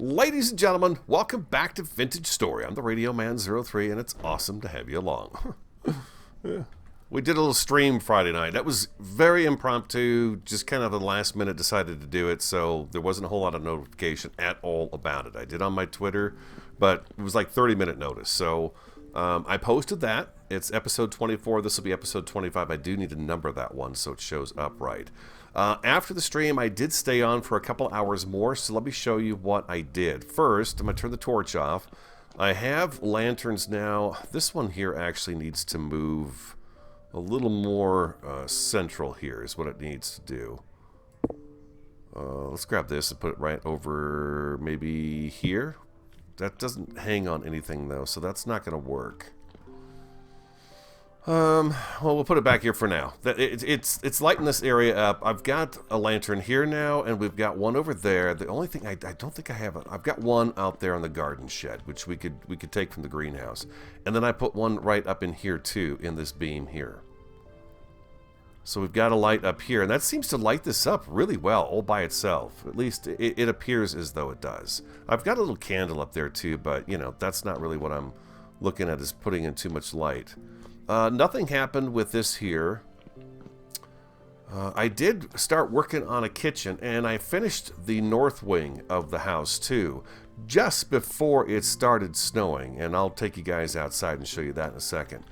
Ladies and gentlemen, welcome back to Vintage Story. I'm the Radio Man 03, and it's awesome to have you along. Yeah. We did a little stream Friday night. That was very impromptu, just kind of the last minute decided to do it, so there wasn't a whole lot of notification at all about it. I did on my Twitter, but it was like 30-minute notice, so I posted that. It's episode 24. This will be episode 25. I do need to number that one so it shows up right. After the stream, I did stay on for a couple hours more, so let me show you what I did. First, I'm going to turn the torch off. I have lanterns now. This one here actually needs to move a little more central here is what it needs to do. Let's grab this and put it right over maybe here. That doesn't hang on anything though, so that's not going to work. Well, we'll put it back here for now. It's lighting this area up. I've got a lantern here now, and we've got one over there. The only thing I don't think I have I've got one out there on the garden shed, which we could take from the greenhouse, and then I put one right up in here too, in this beam here. So we've got a light up here, and that seems to light this up really well, all by itself. At least it appears as though it does. I've got a little candle up there too, but you know that's not really what I'm looking at, is putting in too much light. Nothing happened with this here. I did start working on a kitchen, and I finished the north wing of the house too, just before it started snowing, and I'll take you guys outside and show you that in a second.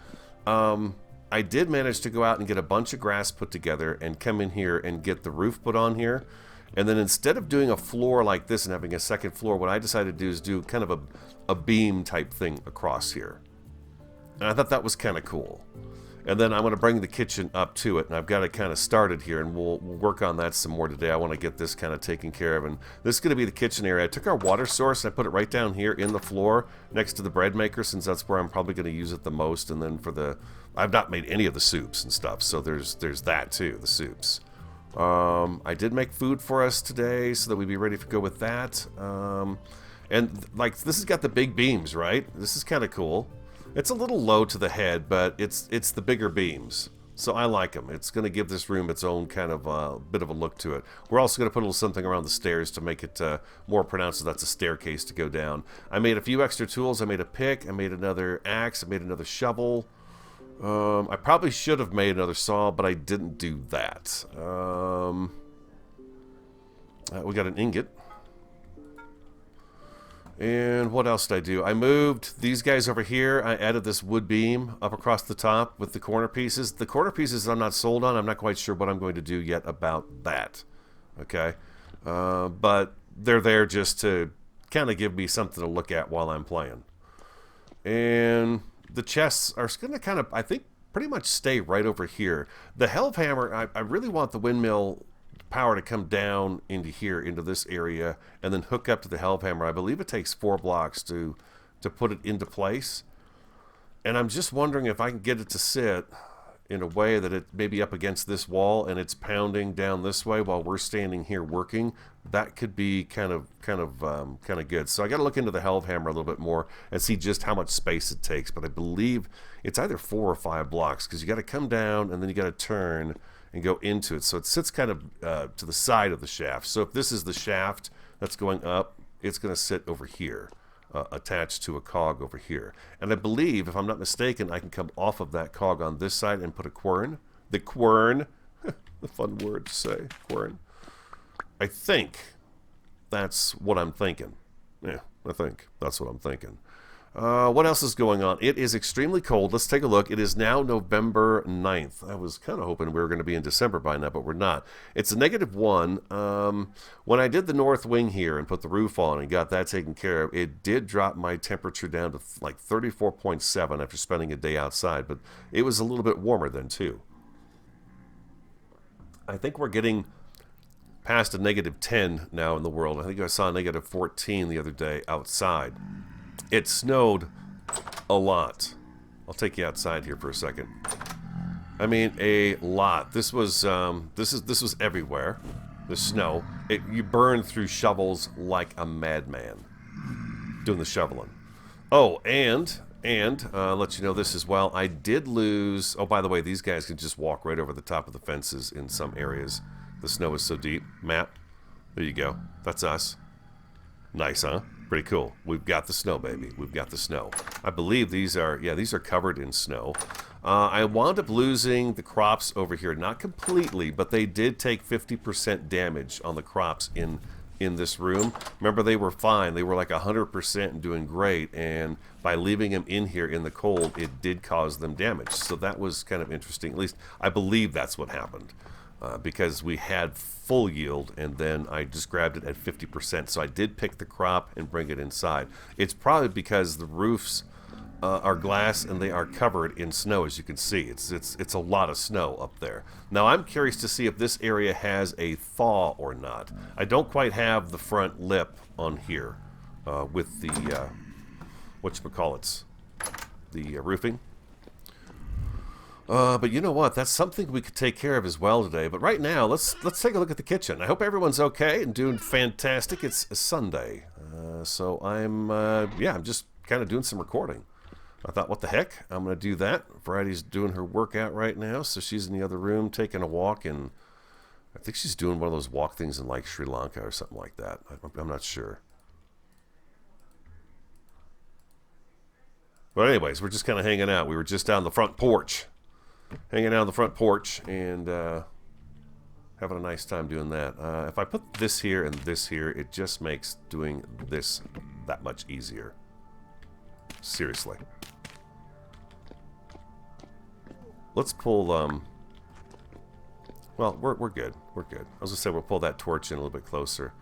I did manage to go out and get a bunch of grass put together and come in here and get the roof put on here, and then instead of doing a floor like this and having a second floor, what I decided to do is do kind of a beam type thing across here. And I thought that was kind of cool. And then I'm going to bring the kitchen up to it, and I've got it kind of started here, and we'll work on that some more today. I want to get this kind of taken care of, and this is going to be the kitchen area. I took our water source and I put it right down here in the floor next to the bread maker, since that's where I'm probably going to use it the most. And then for the, I've not made any of the soups and stuff, so there's that too, the soups. I did make food for us today so that we'd be ready to go with that. And like, this has got the big beams, right? This is kind of cool. It's a little low to the head, but it's the bigger beams, so I like them. It's going to give this room its own kind of bit of a look to it. We're also going to put a little something around the stairs to make it more pronounced, so that's a staircase to go down. I made a few extra tools. I made a pick, I made another axe, I made another shovel. I probably should have made another saw, but I didn't do that. We got an ingot. And what else did I do? I moved these guys over here. I added this wood beam up across the top with the corner pieces. The corner pieces I'm not sold on. I'm not quite sure what I'm going to do yet about that. Okay? But they're there just to kind of give me something to look at while I'm playing. And the chests are going to kind of, I think, pretty much stay right over here. The Hellhammer, I really want the windmill power to come down into here, into this area, and then hook up to the Hellhammer. I believe it takes 4 blocks to put it into place. And I'm just wondering if I can get it to sit in a way that it may be up against this wall and it's pounding down this way while we're standing here working. That could be kind of good. So I got to look into the Hellhammer a little bit more and see just how much space it takes. But I believe it's either 4 or 5 blocks, because you got to come down and then you got to turn and go into it. So it sits kind of to the side of the shaft. So if this is the shaft that's going up, it's going to sit over here, attached to a cog over here. And I believe, if I'm not mistaken, I can come off of that cog on this side and put a quern. The quern, the fun word to say, quern. I think that's what I'm thinking. Yeah, I think that's what I'm thinking. What else is going on? It is extremely cold. Let's take a look. It is now November 9th. I was kind of hoping we were going to be in December by now, but we're not. It's a -1. When I did the north wing here and put the roof on and got that taken care of, it did drop my temperature down to like 34.7 after spending a day outside, but it was a little bit warmer then too. I think we're getting past a -10 now in the world. I think I saw a -14 the other day outside. It snowed a lot. I'll take you outside here for a second. I mean, a lot. This was this was everywhere. The snow. You burn through shovels like a madman doing the shoveling. Oh, and let you know this as well. I did lose. Oh, by the way, these guys can just walk right over the top of the fences in some areas. The snow is so deep. Map. There you go. That's us. Nice, huh? Pretty cool. We've got the snow, baby. We've got the snow. I believe these are, yeah, these are covered in snow. I wound up losing the crops over here. Not completely, but they did take 50% damage on the crops in this room. Remember, they were fine. They were like 100% and doing great. And by leaving them in here in the cold, it did cause them damage. So that was kind of interesting. At least I believe that's what happened. Because we had full yield and then I just grabbed it at 50%. So I did pick the crop and bring it inside. It's probably because the roofs are glass and they are covered in snow, as you can see. It's a lot of snow up there. Now I'm curious to see if this area has a thaw or not. I don't quite have the front lip on here with the whatchamacallits, the roofing. But you know what? That's something we could take care of as well today. But right now, let's take a look at the kitchen. I hope everyone's okay and doing fantastic. It's a Sunday, so I'm just kind of doing some recording. I thought, what the heck? I'm gonna do that. Variety's doing her workout right now, so she's in the other room taking a walk, and I think she's doing one of those walk things in like Sri Lanka or something like that. I'm not sure. But anyways, we're just kind of hanging out. We were just down the front porch. Hanging out on the front porch and having a nice time doing that. If I put this here and this here, it just makes doing this that much easier. Seriously. Let's pull, well, we're good. We're good. I was going to say we'll pull that torch in a little bit closer.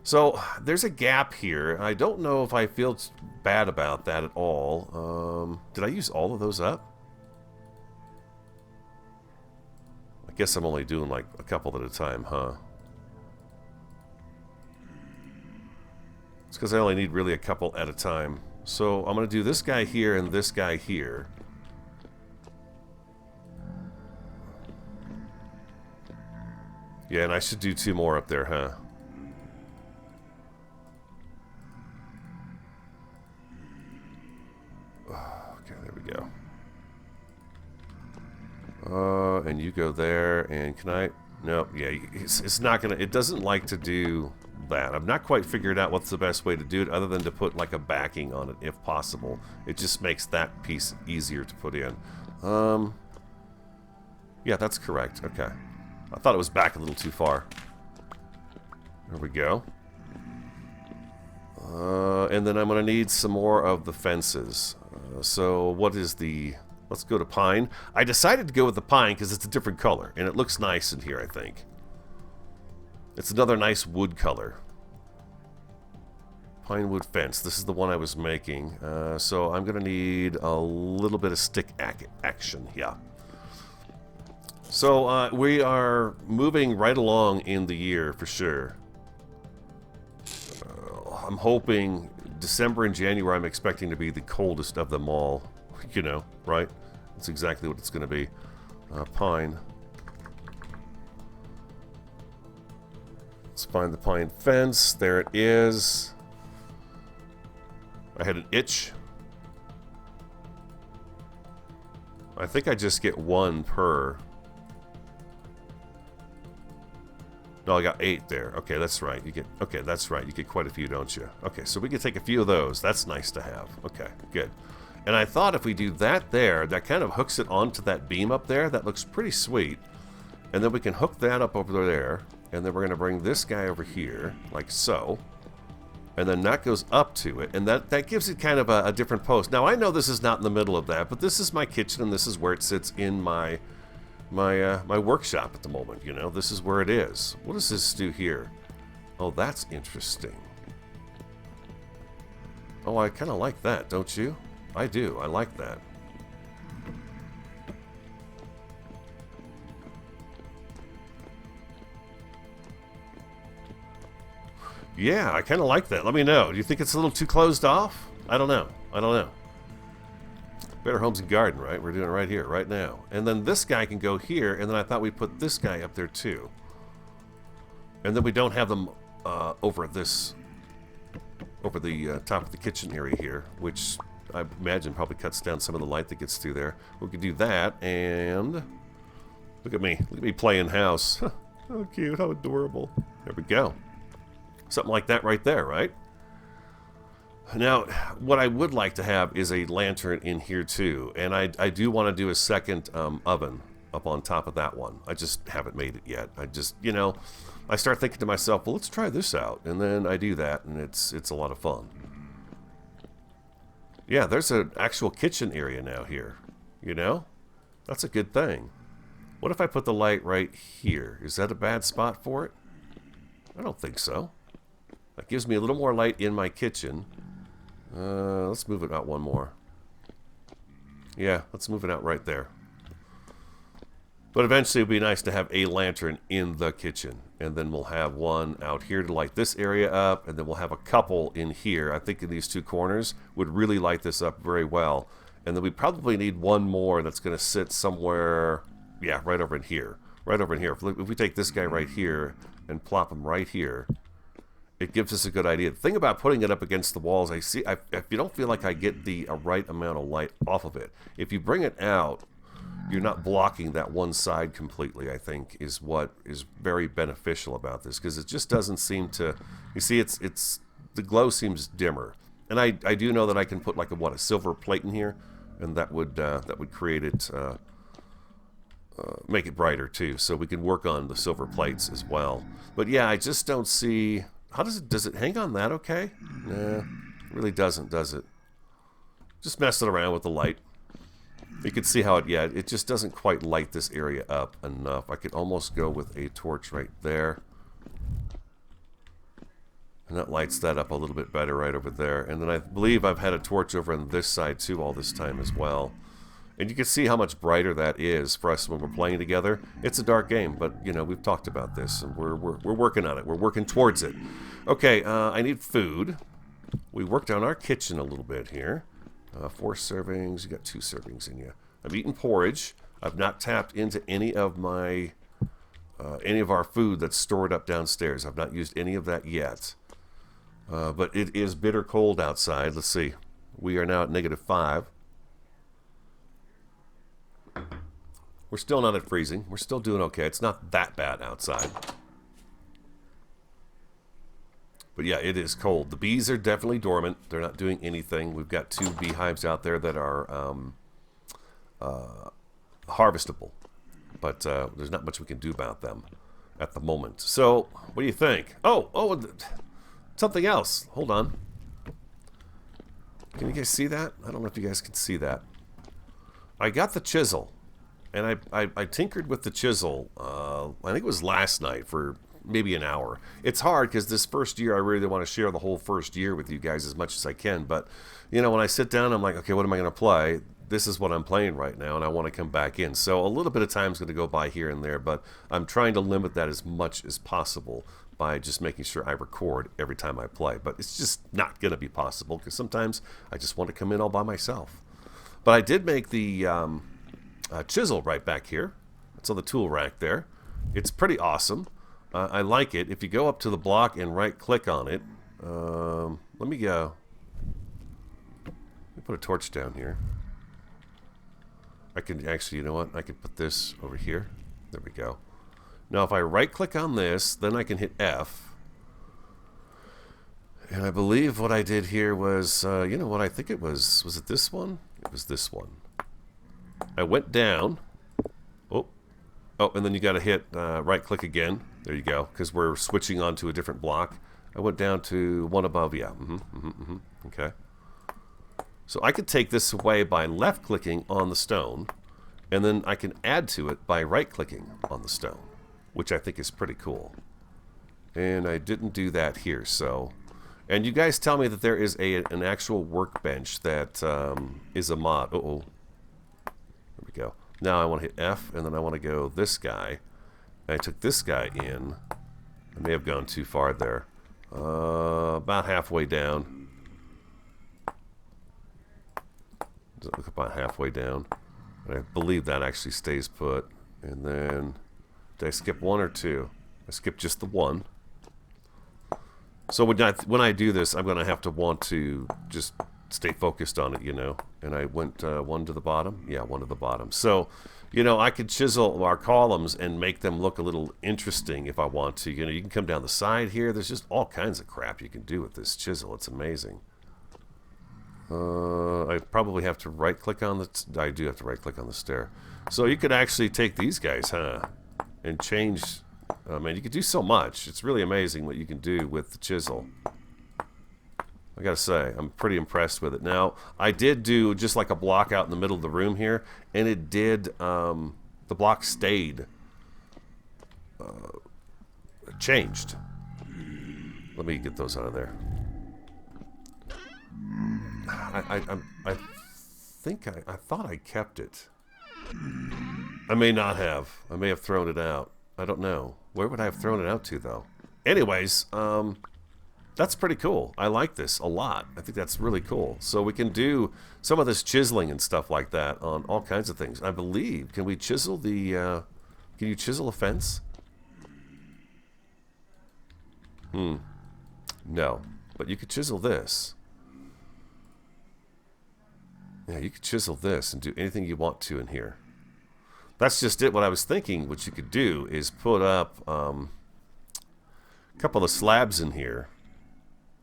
So, there's a gap here. I don't know if I feel bad about that at all. Did I use all of those up? I guess I'm only doing like a couple at a time, huh? It's because I only need really a couple at a time. So I'm going to do this guy here and this guy here. Yeah, and I should do 2 more up there, huh? Okay, there we go. And you go there, and can I? Nope, yeah, it's not gonna, it doesn't like to do that. I've not quite figured out what's the best way to do it other than to put like a backing on it if possible. It just makes that piece easier to put in. Yeah, that's correct. Okay. I thought it was back a little too far. There we go. And then I'm gonna need some more of the fences. So what is the... Let's go to pine. I decided to go with the pine because it's a different color, and it looks nice in here, I think. It's another nice wood color. Pine wood fence. This is the one I was making. So I'm going to need a little bit of stick action here. So we are moving right along in the year for sure. I'm hoping December and January I'm expecting to be the coldest of them all. You know, right? That's exactly what it's going to be. Pine. Let's find the pine fence. There it is. I had an itch. I think I just get 1 per. No, I got 8 there. Okay, that's right. You get, okay, that's right. You get quite a few, don't you? Okay, so we can take a few of those. That's nice to have. Okay, good. And I thought if we do that there, that kind of hooks it onto that beam up there. That looks pretty sweet. And then we can hook that up over there. And then we're going to bring this guy over here, like so. And then that goes up to it. And that gives it kind of a different post. Now, I know this is not in the middle of that, but this is my kitchen, and this is where it sits in my workshop at the moment, you know. This is where it is. What does this do here? Oh, that's interesting. Oh, I kind of like that, don't you? I do. I like that. Yeah, I kind of like that. Let me know. Do you think it's a little too closed off? I don't know. I don't know. Better Homes and Garden, right? We're doing it right here, right now. And then this guy can go here, and then I thought we'd put this guy up there too. And then we don't have them over the top of the kitchen area here, which I imagine probably cuts down some of the light that gets through there. We could do that, and look at me playing house. How cute, how adorable. There we go. Something like that right there, right? Now, what I would like to have is a lantern in here too, and I do want to do a second oven up on top of that one. I just haven't made it yet. I just, I start thinking to myself, well, let's try this out, and then I do that, and it's a lot of fun. Yeah, there's an actual kitchen area now here, That's a good thing. What if I put the light right here? Is that a bad spot for it? I don't think so. That gives me a little more light in my kitchen. Let's move it out one more. Yeah, let's move it out right there. But eventually it would be nice to have a lantern in the kitchen. And then we'll have one out here to light this area up. And then we'll have a couple in here. I think in these two corners would really light this up very well. And then we probably need one more that's going to sit somewhere, yeah, right over in here. Right over in here. If we take this guy right here and plop him right here, it gives us a good idea. The thing about putting it up against the walls, if you don't feel like I get the right amount of light off of it, if you bring it out, you're not blocking that one side completely, I think, is what is very beneficial about this, because it just doesn't seem to, you see, the glow seems dimmer. And I do know that I can put like a silver plate in here, and that would create it, make it brighter too, so we can work on the silver plates as well. But yeah, I just don't see, does it hang on that okay? Nah, it really doesn't, does it? Just messing around with the light. You can see how it just doesn't quite light this area up enough. I could almost go with a torch right there. And that lights that up a little bit better right over there. And then I believe I've had a torch over on this side too all this time as well. And you can see how much brighter that is for us when we're playing together. It's a dark game, but, we've talked about this, and we're working on it. We're working towards it. Okay, I need food. We worked on our kitchen a little bit here. 4 servings. You got 2 servings in you. I've eaten porridge. I've not tapped into any of my any of our food that's stored up downstairs. I've not used any of that yet. But it is bitter cold outside. Let's see. We are now at -5. We're still not at freezing. We're still doing okay. It's not that bad outside. But yeah, it is cold. The bees are definitely dormant. They're not doing anything. We've got 2 beehives out there that are harvestable. But there's not much we can do about them at the moment. So, what do you think? Oh, something else. Hold on. Can you guys see that? I don't know if you guys can see that. I got the chisel. And I tinkered with the chisel, I think it was last night for maybe an hour. It's hard because this first year I really want to share the whole first year with you guys as much as I can. But, when I sit down, I'm like, okay, what am I going to play? This is what I'm playing right now, and I want to come back in. So a little bit of time is going to go by here and there, but I'm trying to limit that as much as possible by just making sure I record every time I play. But it's just not going to be possible because sometimes I just want to come in all by myself. But I did make the chisel right back here. It's on the tool rack there. It's pretty awesome. I like it. If you go up to the block and right click on it, let me put a torch down here. I can actually, you know what? I can put this over here. There we go. Now if I right click on this, then I can hit F. And I believe what I did here was, you know what I think it was it this one? It was this one. I went down. Oh, and then you got to hit right click again. There you go, because we're switching on to a different block. I went down to one above, yeah. Okay. So I could take this away by left clicking on the stone, and then I can add to it by right clicking on the stone, which I think is pretty cool. And I didn't do that here, so. And you guys tell me that there is an actual workbench that is a mod. Uh-oh. There we go. Now I want to hit F, and then I want to go this guy. And I took this guy in. I may have gone too far there. About halfway down. Does it look about halfway down? And I believe that actually stays put. And then, did I skip 1 or 2? I skipped just the 1. So when I do this, I'm going to have to want to just stay focused on it, you know. And I went 1 to the bottom. Yeah, 1 to the bottom. So, you know, I could chisel our columns and make them look a little interesting if I want to. You know, you can come down the side here. There's just all kinds of crap you can do with this chisel. It's amazing. I probably have to right-click on the... I do have to right-click on the stair. So you could actually take these guys, huh? And change... Oh, man, you can do so much. It's really amazing what you can do with the chisel. I gotta say, I'm pretty impressed with it. Now, I did do just like a block out in the middle of the room here, and it did... the block stayed... changed. Let me get those out of there. I think I thought I kept it. I may not have. I may have thrown it out. I don't know. Where would I have thrown it out to, though? Anyways, that's pretty cool. I like this a lot. I think that's really cool. So we can do some of this chiseling and stuff like that on all kinds of things. I believe. Can we chisel the... can you chisel a fence? No. But you could chisel this. Yeah, you could chisel this and do anything you want to in here. That's just it. What I was thinking, what you could do is put up a couple of slabs in here.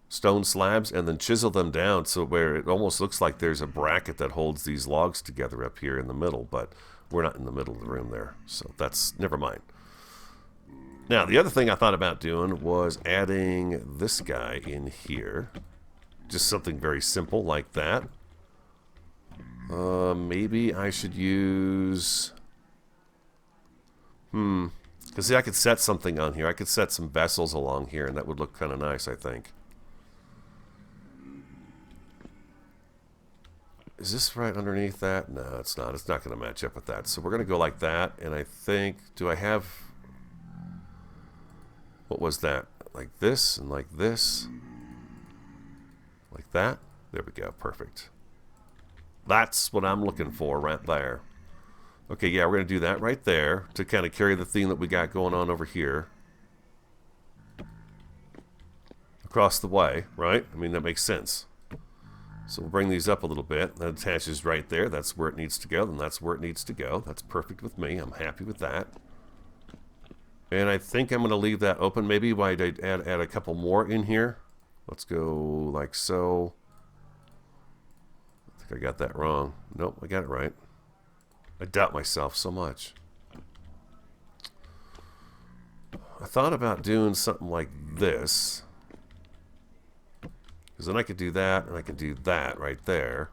Stone slabs, and then chisel them down so where it almost looks like there's a bracket that holds these logs together up here in the middle, but we're not in the middle of the room there. So that's, never mind. Now, the other thing I thought about doing was adding this guy in here. Just something very simple like that. Maybe I should use... Because see, I could set something on here. I could set some vessels along here, and that would look kind of nice, I think. Is this right underneath that? No, it's not. It's not going to match up with that. So we're going to go like that, and I think... Do I have... What was that? Like this, and like this. Like that. There we go. Perfect. That's what I'm looking for right there. Okay, yeah, we're going to do that right there to kind of carry the theme that we got going on over here. Across the way, right? I mean, that makes sense. So we'll bring these up a little bit. That attaches right there. That's where it needs to go, and that's where it needs to go. That's perfect with me. I'm happy with that. And I think I'm going to leave that open. Maybe I'd add a couple more in here. Let's go like so. I got that wrong. Nope, I got it right. I doubt myself so much. I thought about doing something like this. Because then I could do that, and I could do that right there.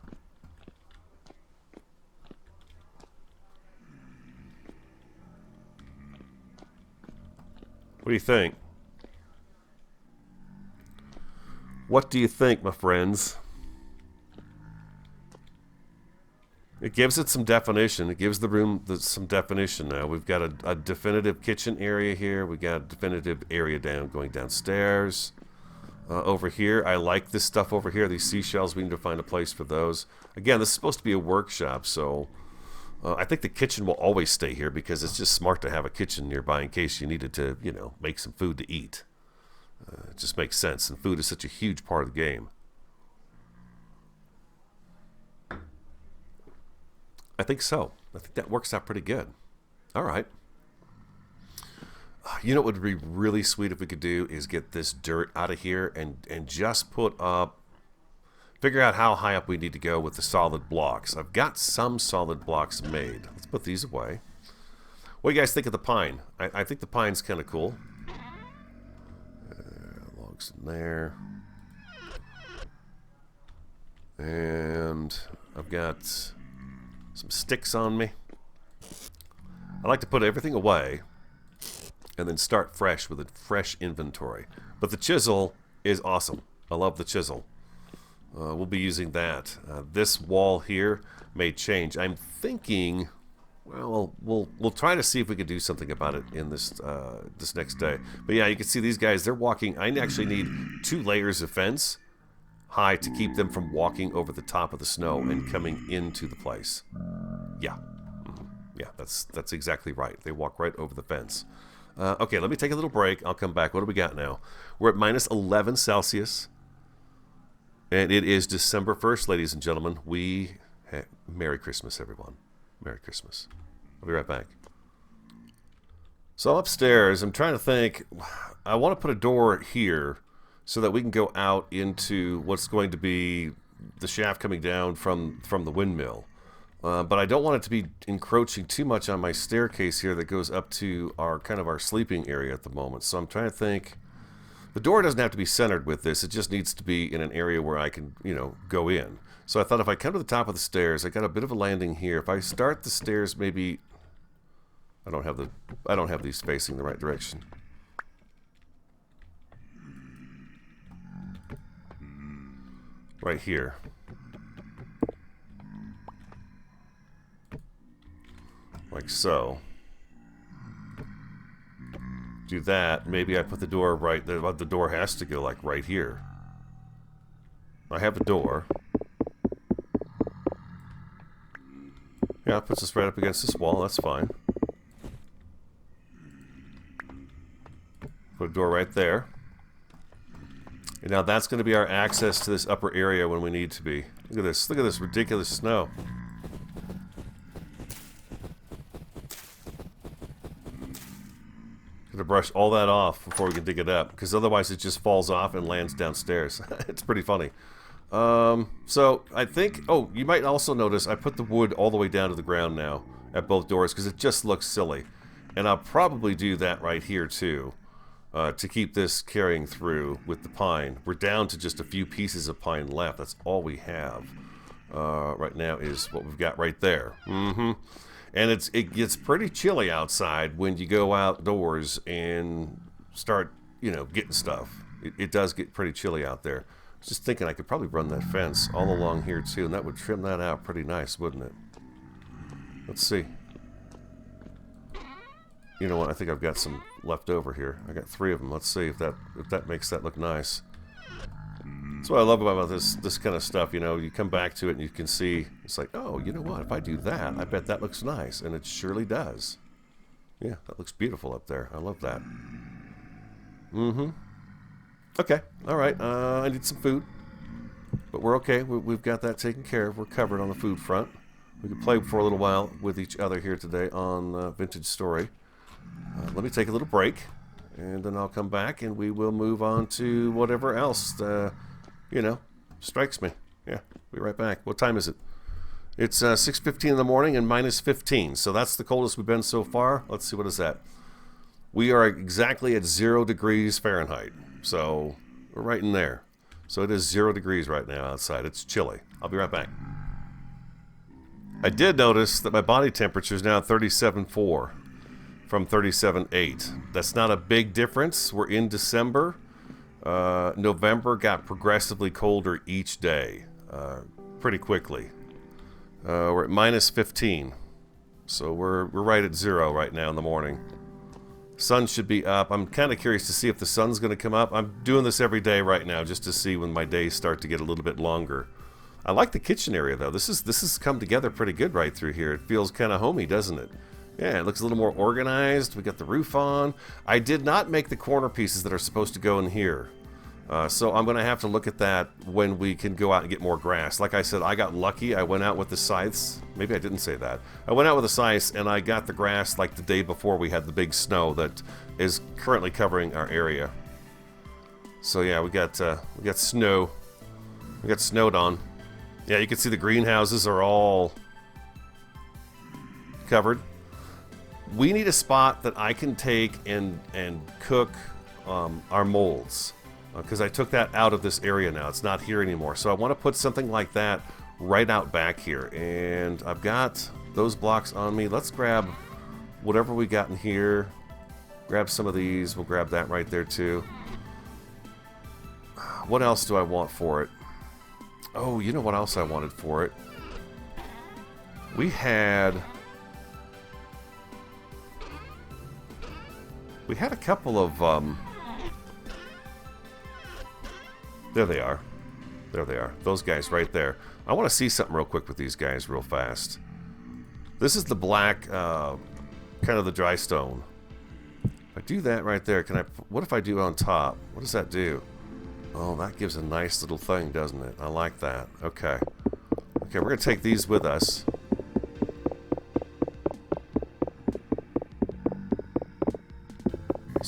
What do you think? What do you think, my friends? It gives it some definition. It gives the room some definition now. We've got a definitive kitchen area here. We've got a definitive area going downstairs. Over here, I like this stuff over here. These seashells, we need to find a place for those. Again, this is supposed to be a workshop, so I think the kitchen will always stay here because it's just smart to have a kitchen nearby in case you needed to, you know, make some food to eat. It just makes sense, and food is such a huge part of the game. I think so. I think that works out pretty good. All right. You know what would be really sweet if we could do is get this dirt out of here and just put up, figure out how high up we need to go with the solid blocks. I've got some solid blocks made. Let's put these away. What do you guys think of the pine? I think the pine's kind of cool. Logs in there. And I've got some sticks on me. I like to put everything away and then start fresh with a fresh inventory. But the chisel is awesome. I love the chisel. We'll be using that. This wall here may change. I'm thinking, well, we'll try to see if we can do something about it in this this next day. But yeah, you can see these guys, they're walking. I actually need 2 layers of fence high to keep them from walking over the top of the snow and coming into the place. Yeah. Yeah, that's exactly right. They walk right over the fence. Okay, let me take a little break. I'll come back. What do we got now? We're at minus 11 Celsius. And it is December 1st, ladies and gentlemen. Merry Christmas, everyone. Merry Christmas. I'll be right back. So upstairs, I'm trying to think. I want to put a door here so that we can go out into what's going to be the shaft coming down from the windmill. But I don't want it to be encroaching too much on my staircase here that goes up to our kind of our sleeping area at the moment. So I'm trying to think. The door doesn't have to be centered with this. It just needs to be in an area where I can, you know, go in. So I thought if I come to the top of the stairs, I got a bit of a landing here. If I start the stairs, maybe I don't have these facing the right direction. Right here. Like so. Do that. Maybe I put the door right there. The door has to go like right here. I have the door. Yeah, it puts us right up against this wall. That's fine. Put a door right there. And now that's going to be our access to this upper area when we need to be. Look at this. Look at this ridiculous snow. Gonna brush all that off before we can dig it up, because otherwise it just falls off and lands downstairs. It's pretty funny. So I think, oh, you might also notice I put the wood all the way down to the ground now at both doors because it just looks silly. And I'll probably do that right here too, to keep this carrying through with the pine. We're down to just a few pieces of pine left. That's all we have right now is what we've got right there. And it gets pretty chilly outside when you go outdoors and start, you know, getting stuff. It does get pretty chilly out there. I was just thinking I could probably run that fence all along here too, and that would trim that out pretty nice, wouldn't it? Let's see. You know what? I think I've got some left over here. I got 3 of them. Let's see if that makes that look nice. That's what I love about this kind of stuff. You know, you come back to it and you can see it's like, oh, you know what? If I do that, I bet that looks nice, and it surely does. Yeah, that looks beautiful up there. I love that. Okay, all right. I need some food, but we're okay. We've got that taken care of. We're covered on the food front. We can play for a little while with each other here today on Vintage Story. Let me take a little break, and then I'll come back, and we will move on to whatever else, you know, strikes me. Yeah, be right back. What time is it? It's 6:15 in the morning and minus 15, so that's the coldest we've been so far. Let's see, what is that? We are exactly at 0 degrees Fahrenheit. So we're right in there. So it is 0 degrees right now outside. It's chilly. I'll be right back. I did notice that my body temperature is now 37.4 from 37.8. That's not a big difference. We're in December. November got progressively colder each day, pretty quickly. We're at minus 15. So we're right at 0 right now in the morning. Sun should be up. I'm kind of curious to see if the sun's going to come up. I'm doing this every day right now just to see when my days start to get a little bit longer. I like the kitchen area though. This has come together pretty good right through here. It feels kind of homey, doesn't it? Yeah, it looks a little more organized. We got the roof on. I did not make the corner pieces that are supposed to go in here. So I'm going to have to look at that when we can go out and get more grass. Like I said, I got lucky. I went out with the scythes. Maybe I didn't say that. I went out with the scythes and I got the grass like the day before we had the big snow that is currently covering our area. So yeah, we got snow. We got snowed on. Yeah, you can see the greenhouses are all covered. We need a spot that I can take and cook our molds. Because I took that out of this area now. It's not here anymore. So I want to put something like that right out back here. And I've got those blocks on me. Let's grab whatever we got in here. Grab some of these. We'll grab that right there too. What else do I want for it? Oh, you know what else I wanted for it? We had a couple of there they are. There they are. Those guys right there. I want to see something real quick with these guys real fast. This is the black, kind of the dry stone. If I do that right there, what if I do on top? What does that do? Oh, that gives a nice little thing, doesn't it? I like that. Okay. Okay, we're going to take these with us.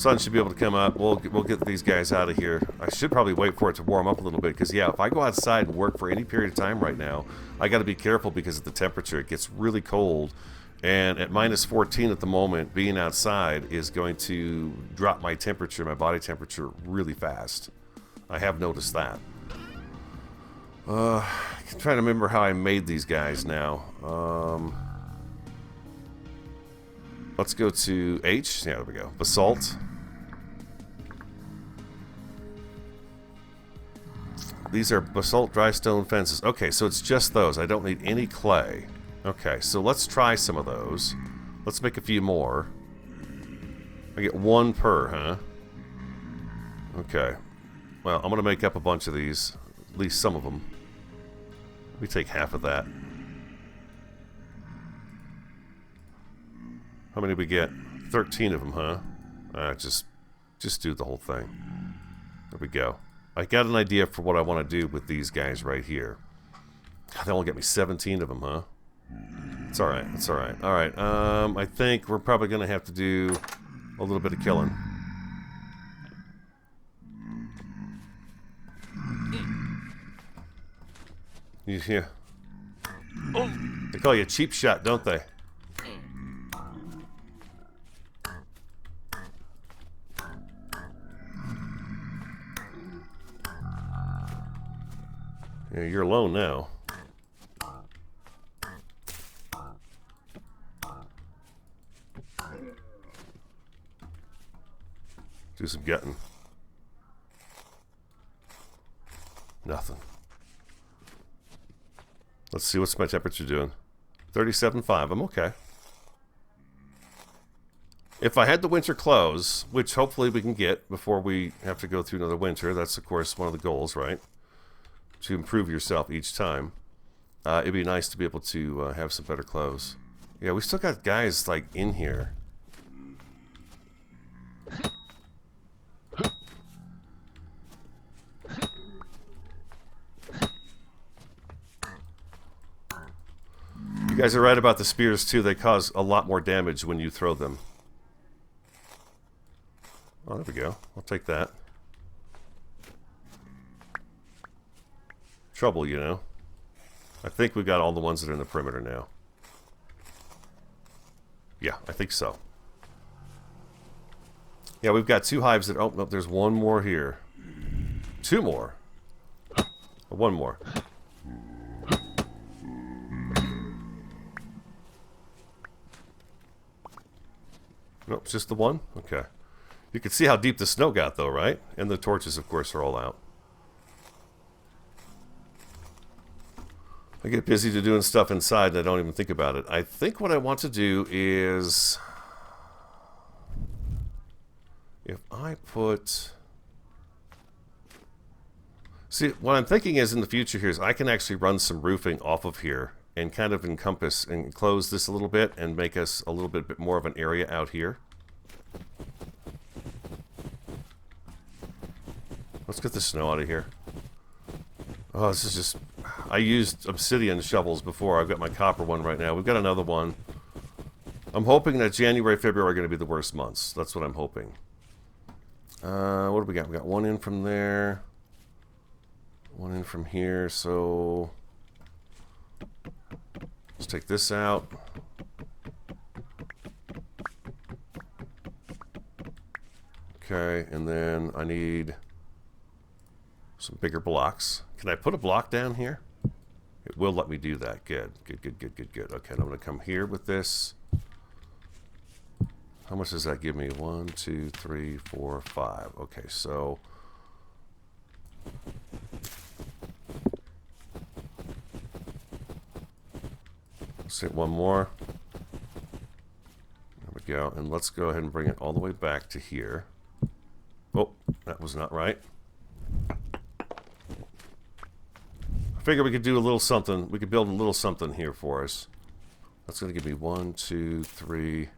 Sun should be able to come up. We'll get these guys out of here. I should probably wait for it to warm up a little bit, because yeah, if I go outside and work for any period of time right now, I got to be careful because of the temperature. It gets really cold, and at minus 14 at the moment, being outside is going to drop my temperature, my body temperature, really fast. I have noticed that. I'm trying to remember how I made these guys now. Let's go to H. Yeah, there we go. Basalt. These are basalt dry stone fences. Okay, so it's just those. I don't need any clay. Okay, so let's try some of those. Let's make a few more. I get 1 per, huh? Okay. Well, I'm going to make up a bunch of these. At least some of them. Let me take half of that. How many did we get? 13 of them, huh? Just do the whole thing. There we go. I got an idea for what I want to do with these guys right here. God, they only get me 17 of them, huh? It's alright, it's alright. Alright, I think we're probably going to have to do a little bit of killing. Yeah. They call you a cheap shot, don't they? Yeah, you're alone now. Do some gutting. Nothing. Let's see, what's my temperature doing? 37.5. I'm okay. If I had the winter clothes, which hopefully we can get before we have to go through another winter, that's of course one of the goals, right? To improve yourself each time. It'd be nice to be able to have some better clothes. Yeah, we still got guys like in here. You guys are right about the spears too. They cause a lot more damage when you throw them. Oh, there we go. I'll take that. Trouble, you know. I think we've got all the ones that are in the perimeter now. Yeah, I think so. Yeah, we've got 2 hives that... Oh, no, there's 1 more here. 2 more. Or 1 more. Nope, it's just the 1? Okay. You can see how deep the snow got, though, right? And the torches, of course, are all out. I get busy to doing stuff inside and I don't even think about it. I think what I want to do is... If I put... See, what I'm thinking is in the future here is I can actually run some roofing off of here and kind of encompass and enclose this a little bit and make us a little bit more of an area out here. Let's get the snow out of here. Oh, this is just... I used obsidian shovels before. I've got my copper one right now. We've got another one. I'm hoping that January, February are going to be the worst months. That's what I'm hoping. What do we got? We got 1 in from there. 1 in from here. So... let's take this out. Okay, and then I need... some bigger blocks. Can I put a block down here? It will let me do that. Good. Good, good, good, good, good. Okay, and I'm going to come here with this. How much does that give me? 1, 2, 3, 4, 5. Okay, so... let's hit 1 more. There we go. And let's go ahead and bring it all the way back to here. Oh, that was not right. I figure we could do a little something. We could build a little something here for us. That's going to give me 1, 2, 3.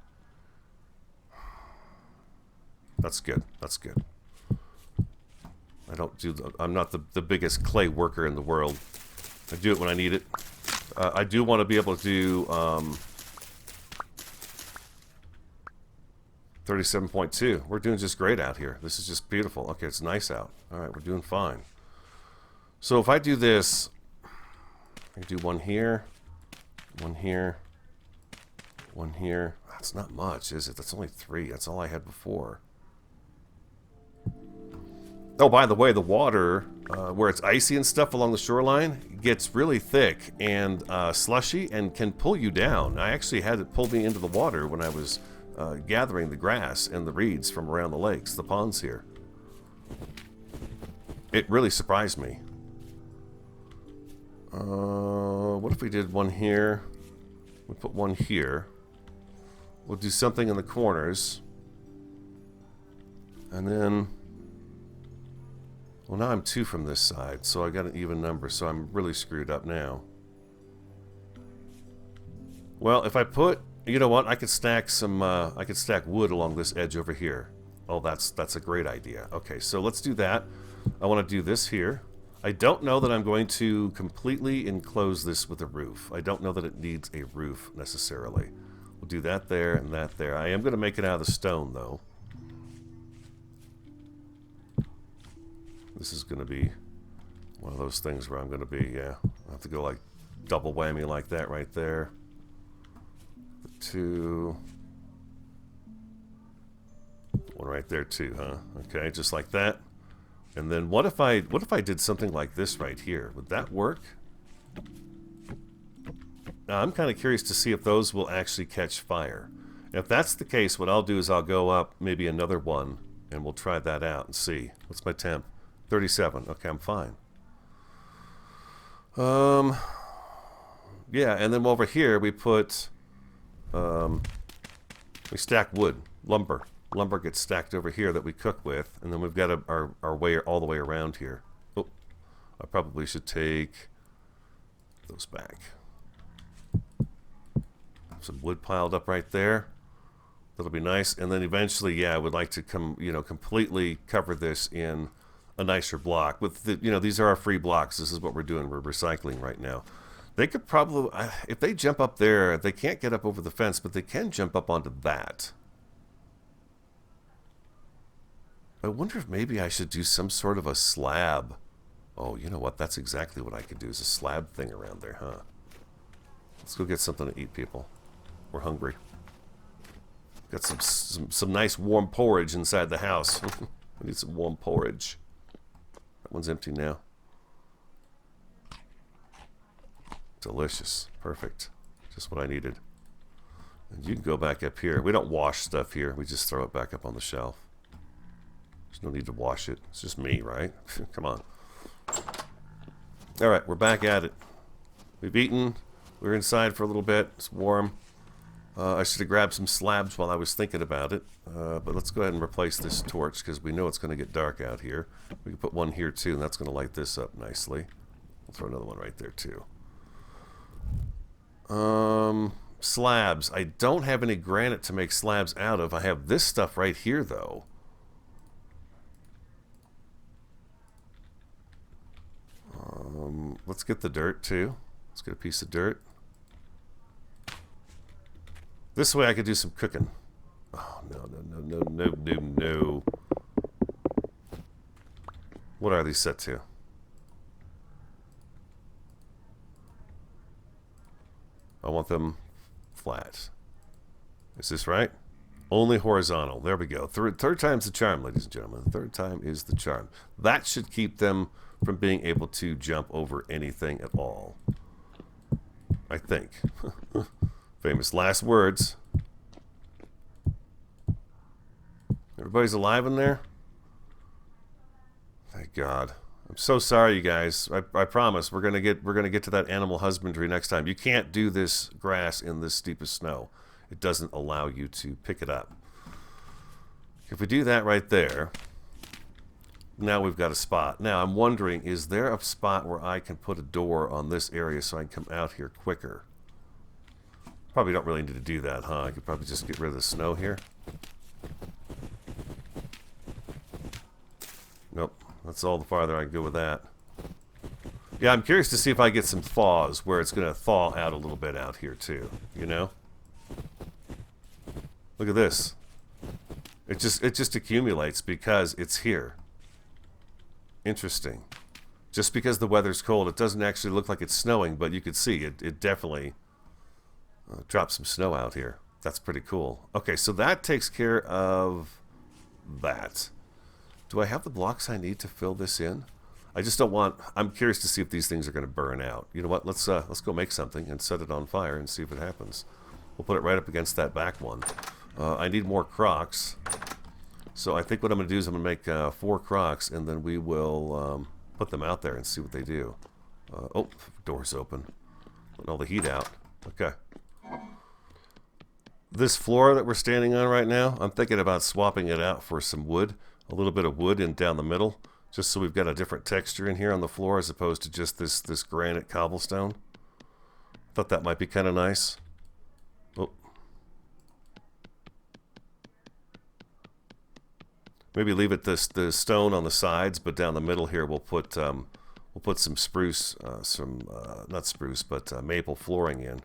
That's good. That's good. I don't do the, I'm not the biggest clay worker in the world. I do it when I need it. I do want to be able to do 37.2. We're doing just great out here. This is just beautiful. Okay, it's nice out. All right, we're doing fine. So if I do this, I can do one here, one here, one here. That's not much, is it? That's only 3. That's all I had before. Oh, by the way, the water, where it's icy and stuff along the shoreline, gets really thick and slushy and can pull you down. I actually had it pull me into the water when I was gathering the grass and the reeds from around the lakes, the ponds here. It really surprised me. What if we did one here? We put one here. We'll do something in the corners. And then... Well, now I'm 2 from this side, so I got an even number, so I'm really screwed up now. Well, if I put... You know what? I could stack some... I could stack wood along this edge over here. Oh, that's a great idea. Okay, so let's do that. I want to do this here. I don't know that I'm going to completely enclose this with a roof. I don't know that it needs a roof, necessarily. We'll do that there and that there. I am going to make it out of the stone, though. This is going to be one of those things where I'm going to be, yeah, I'll have to go like double whammy like that right there. 2. One right there too, huh? Okay, just like that. And then what if I did something like this right here? Would that work? Now, I'm kind of curious to see if those will actually catch fire. If that's the case, what I'll do is I'll go up maybe another one and we'll try that out and see. What's my temp? 37. Okay, I'm fine. Yeah, and then over here we put we stack wood, lumber. Lumber gets stacked over here that we cook with, and then we've got our way all the way around here. Oh, I probably should take those back. Some wood piled up right there. That'll be nice. And then eventually, yeah, I would like to completely cover this in a nicer block. With the, these are our free blocks. This is what we're doing. We're recycling right now. They could probably, if they jump up there, they can't get up over the fence, but they can jump up onto that. I wonder if maybe I should do some sort of a slab. Oh, you know what? That's exactly what I could do, is a slab thing around there, huh? Let's go get something to eat, people. We're hungry. Got some nice warm porridge inside the house. We need some warm porridge. That one's empty now. Delicious. Perfect. Just what I needed. And you can go back up here. We don't wash stuff here. We just throw it back up on the shelf. There's no need to wash it. It's just me, right? Come on. Alright, we're back at it. We've eaten. We were inside for a little bit. It's warm. I should have grabbed some slabs while I was thinking about it. But let's go ahead and replace this torch because we know it's going to get dark out here. We can put one here too, and that's going to light this up nicely. We'll throw another one right there too. Slabs. I don't have any granite to make slabs out of. I have this stuff right here though. Let's get the dirt too. Let's get a piece of dirt. This way I could do some cooking. Oh, no. What are these set to? I want them flat. Is this right? Only horizontal. There we go. Third time's the charm, ladies and gentlemen. Third time is the charm. That should keep them from being able to jump over anything at all. I think. Famous last words. Everybody's alive in there? Thank God. I'm so sorry, you guys. I promise we're gonna get to that animal husbandry next time. You can't do this grass in this steep of snow. It doesn't allow you to pick it up. If we do that right there, now we've got a spot. Now I'm wondering, is there a spot where I can put a door on this area so I can come out here quicker? Probably don't really need to do that, huh? I could probably just get rid of the snow here. Nope. That's all the farther I can go with that. Yeah, I'm curious to see if I get some thaws where it's going to thaw out a little bit out here too. You know? Look at this. It just accumulates because it's here. Interesting. Just because the weather's cold, it doesn't actually look like it's snowing, but you could see it definitely dropped some snow out here. That's pretty cool. Okay, so that takes care of that. Do I have the blocks I need to fill this in? I just don't want... I'm curious to see if these things are going to burn out. You know what? Let's go make something and set it on fire and see if it happens. We'll put it right up against that back one. I need more crocs. So I think what I'm going to do is I'm going to make 4 crocs, and then we will put them out there and see what they do. Oh, door's open. Putting all the heat out. Okay. This floor that we're standing on right now, I'm thinking about swapping it out for some wood. A little bit of wood in down the middle, just so we've got a different texture in here on the floor as opposed to just this granite cobblestone. Thought that might be kind of nice. Oh. Maybe leave it the stone on the sides, but down the middle here we'll put some spruce, not spruce, but maple flooring in.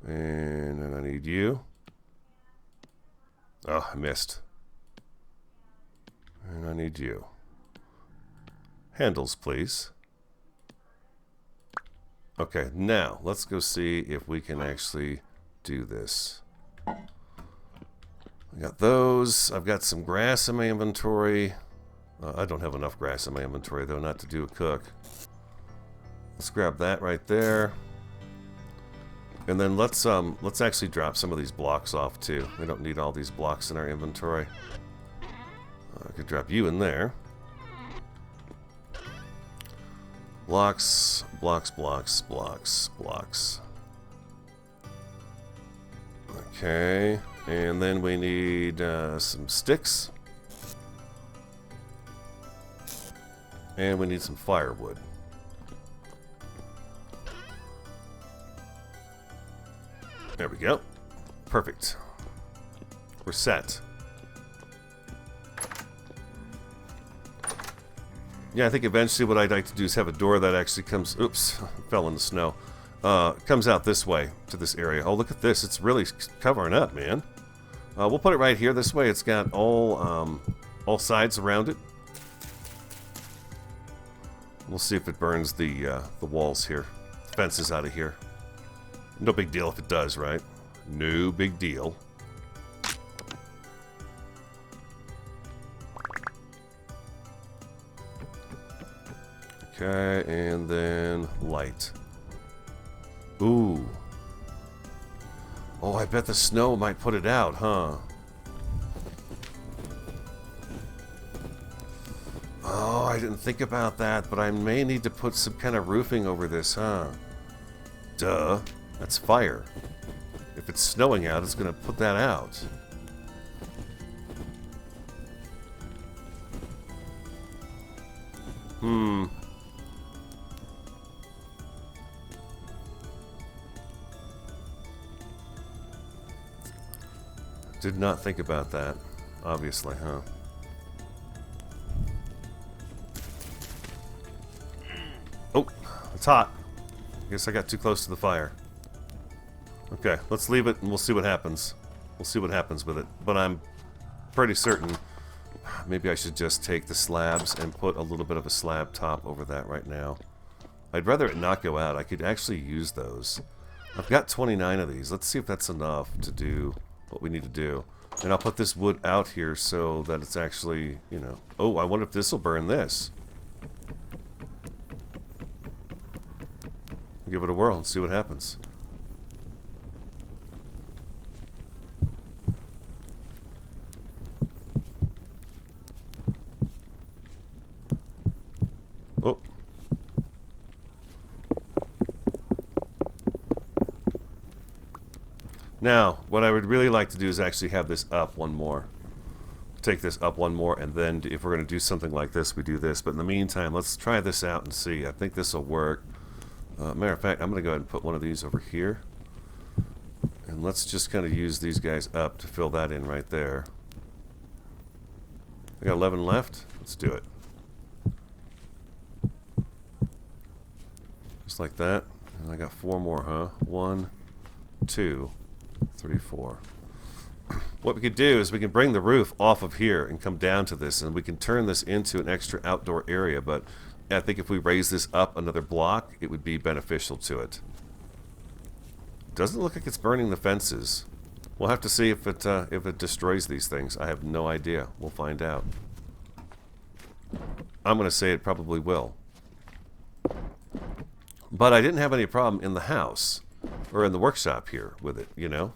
And then I need you. Oh, I missed. And I need you. Handles, please. Okay, now let's go see if we can actually do this. I got those. I've got some grass in my inventory. I don't have enough grass in my inventory, though, not to do a cook. Let's grab that right there. And then let's actually drop some of these blocks off too. We don't need all these blocks in our inventory. I could drop you in there. Blocks, blocks, blocks, blocks, blocks. Okay, and then we need some sticks. And we need some firewood. There we go. Perfect. We're set. Yeah, I think eventually what I'd like to do is have a door that actually comes... Oops, fell in the snow. Comes out this way to this area. Oh, look at this. It's really covering up, man. We'll put it right here this way. It's got all sides around it. We'll see if it burns the walls here. The fence is out of here. No big deal if it does, right? No big deal. Okay, and then light. Ooh. Oh, I bet the snow might put it out, huh? Oh, I didn't think about that, but I may need to put some kind of roofing over this, huh? Duh. That's fire. If it's snowing out, it's going to put that out. Did not think about that, obviously, huh? Oh, it's hot. I guess I got too close to the fire. Okay, let's leave it and we'll see what happens. We'll see what happens with it. But I'm pretty certain maybe I should just take the slabs and put a little bit of a slab top over that right now. I'd rather it not go out. I could actually use those. I've got 29 of these. Let's see if that's enough to do what we need to do. And I'll put this wood out here so that it's actually, you know... Oh, I wonder if this will burn this. Give it a whirl and see what happens. Oh. Now, what I would really like to do is actually have this up one more. Take this up one more, and then if we're going to do something like this, we do this. But in the meantime, let's try this out and see. I think this will work. Matter of fact, I'm going to go ahead and put one of these over here. And let's just kind of use these guys up to fill that in right there. I got 11 left. Let's do it. Just like that. And I got 4 more, huh? 1, 2, 3, 4. What we could do is we can bring the roof off of here and come down to this, and we can turn this into an extra outdoor area, but I think if we raise this up another block, it would be beneficial to it. Doesn't look like it's burning the fences. We'll have to see if it destroys these things. I have no idea. We'll find out. I'm going to say it probably will. But I didn't have any problem in the house or in the workshop here with it, you know.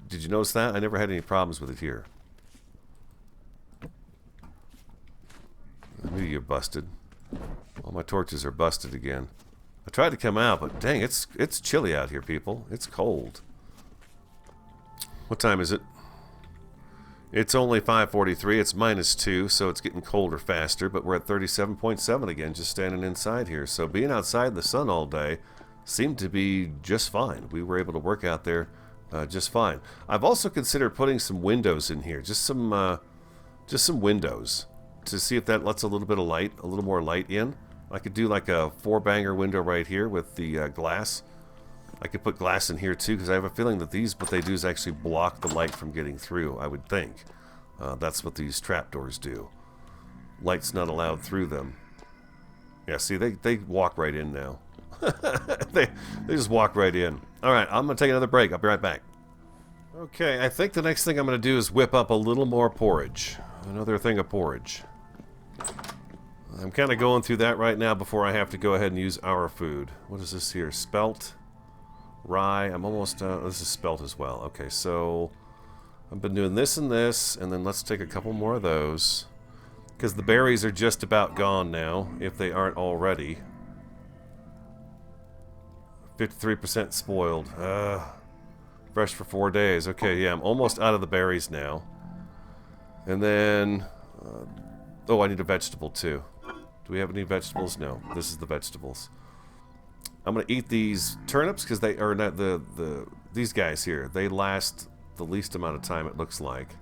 Did you notice that? I never had any problems with it here. Maybe you're busted. All my torches are busted again. I tried to come out, but dang, it's chilly out here, people. It's cold. What time is it? It's only 5:43. It's -2, so it's getting colder faster, but we're at 37.7 again, just standing inside here. So being outside in the sun all day seemed to be just fine. We were able to work out there just fine. I've also considered putting some windows in here, just some windows, to see if that lets a little bit of light, a little more light in. I could do like a 4-banger window right here with the glass. I could put glass in here too, because I have a feeling that these, what they do is actually block the light from getting through, I would think. That's what these trapdoors do. Light's not allowed through them. Yeah, see, they walk right in now. they just walk right in. Alright, I'm going to take another break. I'll be right back. Okay, I think the next thing I'm going to do is whip up a little more porridge. Another thing of porridge. I'm kind of going through that right now before I have to go ahead and use our food. What is this here? Spelt? Rye? I'm almost... this is spelt as well. Okay, so... I've been doing this and this, and then let's take a couple more of those. Because the berries are just about gone now, if they aren't already. 53% spoiled. Fresh for 4 days. Okay, yeah, I'm almost out of the berries now. And then... oh, I need a vegetable too. Do we have any vegetables? No. This is the vegetables. I'm going to eat these turnips because they are not these guys here. They last the least amount of time, it looks like.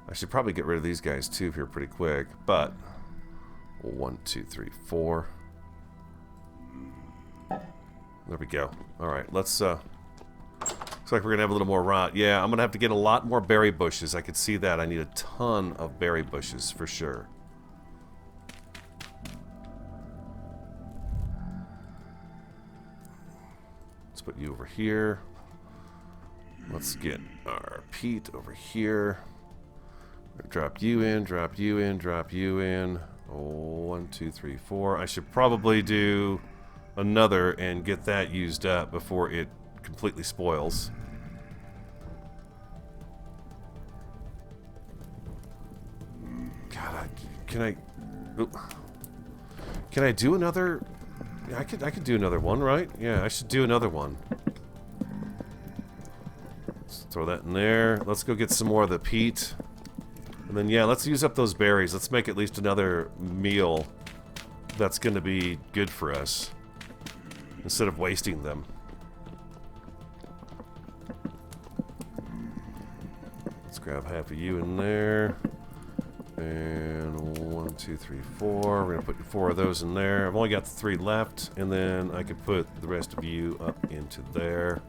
I should probably get rid of these guys too here pretty quick, but 1, 2, 3, 4. There we go. All right, let's looks like we're gonna have a little more rot. Yeah, I'm gonna have to get a lot more berry bushes. I could see that. I need a ton of berry bushes for sure. Let's put you over here. Let's get our peat over here. Drop you in, drop you in, drop you in. Oh, 1, 2, 3, 4. I should probably do another and get that used up before it completely spoils. God, can I do another? Yeah, I could do another one, right? Yeah, I should do another one. Let's throw that in there. Let's go get some more of the peat. And then, yeah, let's use up those berries. Let's make at least another meal that's going to be good for us, instead of wasting them. Let's grab half of you in there. And 1, 2, 3, 4. We're going to put 4 of those in there. I've only got 3 left. And then I could put the rest of you up into there.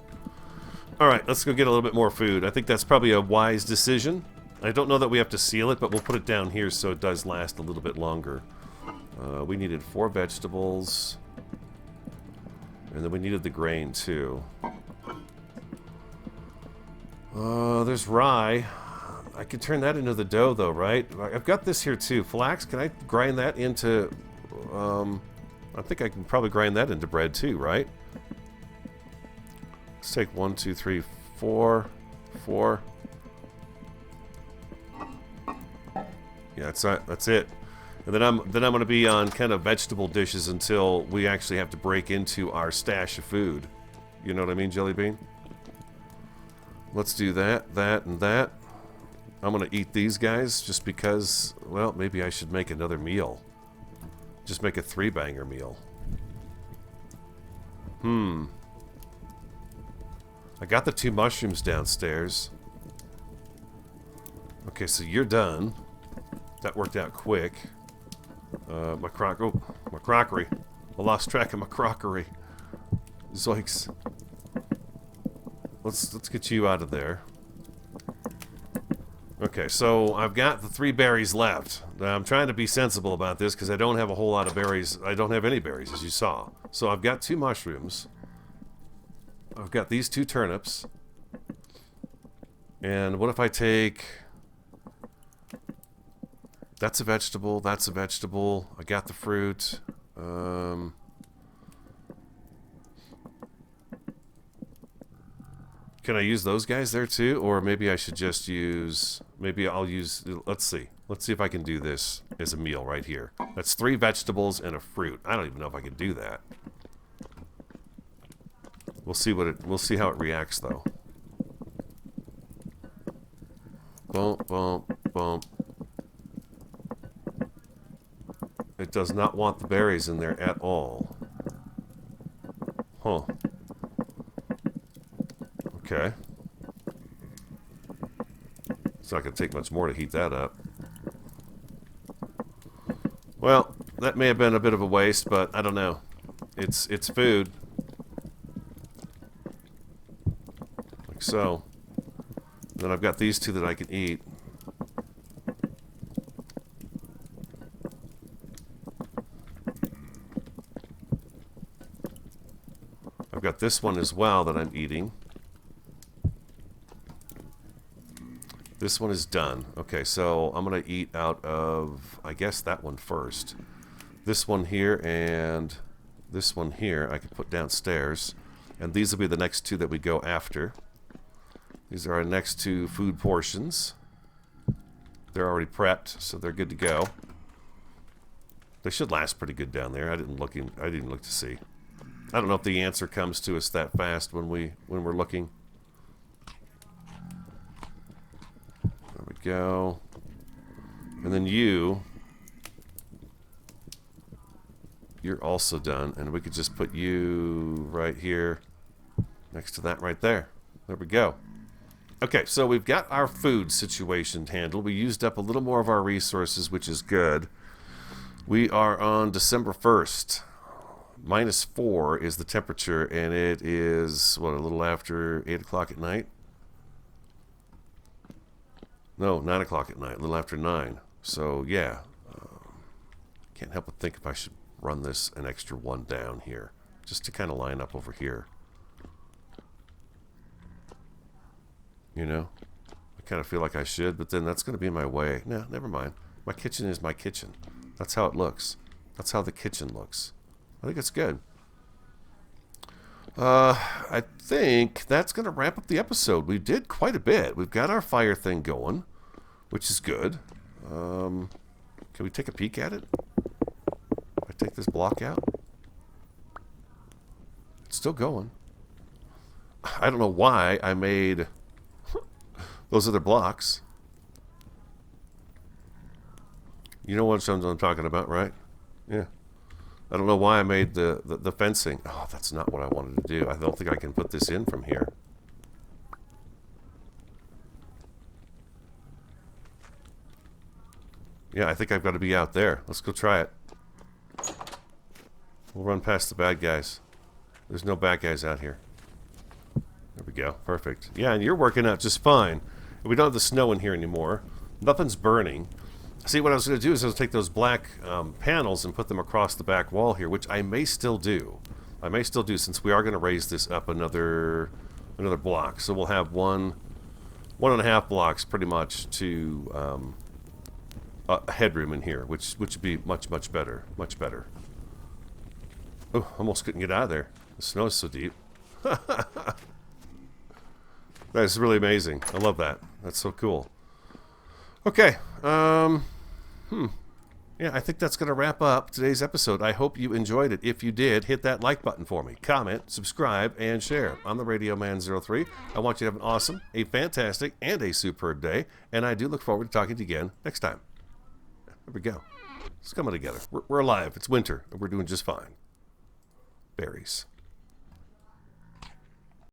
Alright, let's go get a little bit more food. I think that's probably a wise decision. I don't know that we have to seal it, but we'll put it down here so it does last a little bit longer. We needed 4 vegetables. And then we needed the grain, too. There's rye. I could turn that into the dough, though, right? I've got this here, too. Flax, can I grind that into... I think I can probably grind that into bread, too, right? Let's take 1, 2, 3, 4. 4. Yeah, that's it. And then I'm going to be on kind of vegetable dishes until we actually have to break into our stash of food. You know what I mean, Jelly Bean? Let's do that, that, and that. I'm going to eat these guys just because, well, maybe I should make another meal. Just make a 3-banger meal. I got the 2 mushrooms downstairs. Okay, so you're done. That worked out quick. My crockery. I lost track of my crockery. Zoinks. let's get you out of there. Okay, so I've got the 3 berries left. Now, I'm trying to be sensible about this because I don't have a whole lot of berries. I don't have any berries, as you saw. So I've got 2 mushrooms. I've got these 2 turnips. And what if I take... That's a vegetable, that's a vegetable. I got the fruit. Can I use those guys there too? Or maybe I should just use... Maybe I'll use... Let's see. Let's see if I can do this as a meal right here. That's 3 vegetables and a fruit. I don't even know if I can do that. We'll see what it... We'll see how it reacts though. Bump, bump, bump. It does not want the berries in there at all. Huh. Okay. It's not going to take much more to heat that up. Well, that may have been a bit of a waste, but I don't know. It's food. Like so. Then I've got these 2 that I can eat. I've got this one as well that I'm eating. This one is done. Okay, so I'm going to eat out of, I guess, that one first. This one here and this one here I can put downstairs. And these will be the next 2 that we go after. These are our next 2 food portions. They're already prepped, so they're good to go. They should last pretty good down there. I didn't look to see. I don't know if the answer comes to us that fast when we're looking. There we go. And then you're also done. And we could just put you right here next to that right there. There we go. Okay, so we've got our food situation handled. We used up a little more of our resources, which is good. We are on December 1st. -4 is the temperature, and it is, what, a little after 8 o'clock at night? No, 9 o'clock at night, a little after 9. So, yeah. Can't help but think if I should run this an extra 1 down here, just to kind of line up over here. You know? I kind of feel like I should, but then that's going to be in my way. No, never mind. My kitchen is my kitchen. That's how it looks. That's how the kitchen looks. I think it's good. I think that's going to wrap up the episode. We did quite a bit. We've got our fire thing going, which is good. Can we take a peek at it? If I take this block out? It's still going. I don't know why I made those other blocks. You know what I'm talking about, right? Yeah. I don't know why I made the fencing. Oh, that's not what I wanted to do. I don't think I can put this in from here. Yeah, I think I've got to be out there. Let's go try it. We'll run past the bad guys. There's no bad guys out here. There we go. Perfect. Yeah, and you're working out just fine. We don't have the snow in here anymore. Nothing's burning. See, what I was going to do is I was take those black panels and put them across the back wall here, which I may still do. I may still do, since we are going to raise this up another block. So we'll have 1.5 blocks pretty much to a headroom in here, which would be much better, much better. Oh, almost couldn't get out of there. The snow is so deep. That's really amazing. I love that. That's so cool. Okay. Yeah, I think that's going to wrap up today's episode. I hope you enjoyed it. If you did, hit that like button for me. Comment, subscribe, and share. I'm the Radio Man 03. I want you to have an awesome, a fantastic, and a superb day. And I do look forward to talking to you again next time. There we go. It's coming together. We're alive. It's winter, and we're doing just fine. Berries.